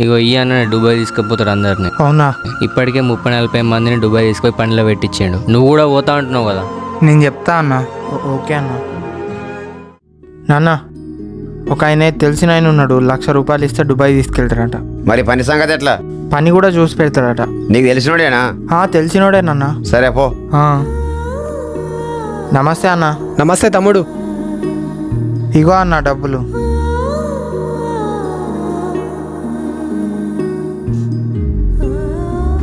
ఇగో ఈ అన్న దుబాయ్ తీసుకుపోతాడు అందరిని. అవునా? ఇప్పటికే 30-40 మందిని దుబాయ్ తీసుకుపోయి పనిలో పెట్టించాడు. నువ్వు కూడా పోతా అంటున్నావు కదా. నేను చెప్తా అన్న. ఓకే అన్న. నాన్న, ఒక ఆయన తెలిసిన ఆయన ఉన్నాడు, ₹1,00,000 ఇస్తే దుబాయ్ తీసుకెళ్తాడట. మరి పని సంగతి ఎట్లా? పని కూడా చూసి పెడతాడట. నీకు తెలిసినోడేనా? తెలిసినోడేనన్నా. సరే పో. నమస్తే అన్న. నమస్తే తమ్ముడు. ఇగో అన్న డబ్బులు.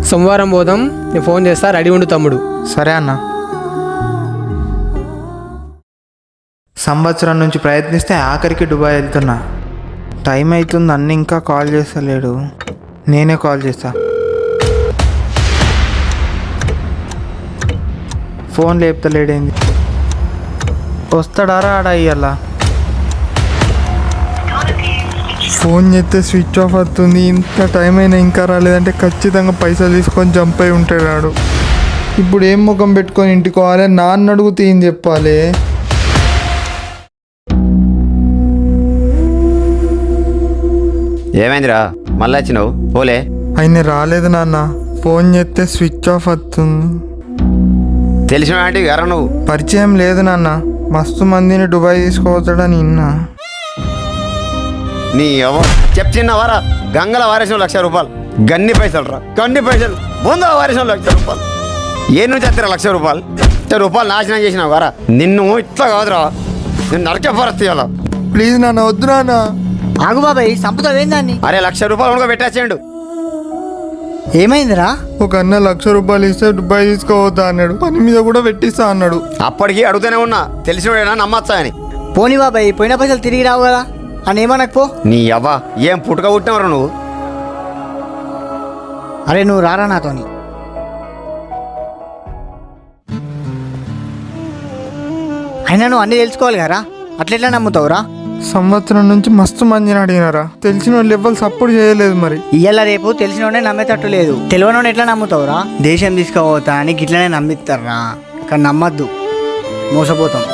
సోమవారం పోదాం, నేను ఫోన్ చేస్తా, రెడీ ఉండు తమ్ముడు. సరే అన్న. సంవత్సరం నుంచి ప్రయత్నిస్తే ఆఖరికి దుబాయ్ వెళ్తున్నా. టైం అవుతుంది, అన్న ఇంకా కాల్ చేస్తలేడు. నేనే కాల్ చేస్తా. ఫోన్ లేపుతలేడేంది? వస్తాడారా ఆడ ఇయ్యాల? ఫోన్ చేస్తే స్విచ్ ఆఫ్ అవుతుంది. ఇంత టైం అయినా ఇంకా రాలేదంటే ఖచ్చితంగా పైసలు తీసుకొని జంప్ అయి ఉంటాడు. ఇప్పుడు ఏం ముఖం పెట్టుకొని ఇంటికోవాలి? నాన్న అడుగుతే ఏం చెప్పాలి? ఏమైందిరా మళ్ళీ వచ్చినావు? పోలే. ఆయన రాలేదు నాన్న. ఫోన్ చేస్తే స్విచ్ ఆఫ్ అవుతుంది. తెలిసిన అంటే ఎవరా నువ్వు? పరిచయం లేదు నాన్న. మస్తు మందిని దుబాయ్ తీసుకోవచ్చాడని విన్నా. నీ చెప్తున్నావారా? గంగల వారేసిన ₹1,00,000. గన్ని పైసలు రా, గన్ని పైసలు. బొంద వారేసిన ₹1,00,000. ఏ నుంచి వస్తారా ₹1,00,000? ₹1,00,000 నాశనం చేసినావు వారా. నిన్ను ఇట్లా కాదురా, నేను నరకే పరిస్థితి అలా. ప్లీజ్ నాన్న, వద్దు నాన్న. ఆగు బాబాయ్, సంపుతావేందాన్ని? అరే ₹1,00,000 కూడా పెట్టేసేయండు. ఏమైందిరా? ఒక అన్న ₹1,00,000 ఇస్తే దుబాయ్ తీసుకోవద్దా అన్నాడు. పని మీద కూడా పెట్టిస్తా అన్నాడు. అప్పటికి అడుగుతూనే ఉన్నా, తెలిసినోడేనా నమ్మచ్చా అని. పోనీ బాబాయ్, పోయిన పైసలు తిరిగి రావు కదా అని ఏమనకు పో. నీ అవ్వ ఏం పుట్టుక పుట్టినవరా నువ్వు? అరే నువ్వు రారా నాతోని. అయినా నువ్వు అన్నీ తెలుసుకోవాలి కదా, అట్లెట్లా నమ్ముతావురా? సంవత్సరం నుంచి మస్తు మందిని అడిగినారా, తెలిసిన వాళ్ళు ఎవ్వరు సపోర్ట్ చేయలేదు. మరి ఇయ్యాల రేపు తెలిసినోడే నమ్మేటట్టు లేదు. తెలియనోడు ఎట్లా నమ్ముతావురా? దేశం తీసుకోపోతా అని గిట్లనే నమ్మిస్తారా? కానీ నమ్మద్దు, మోసపోతాం.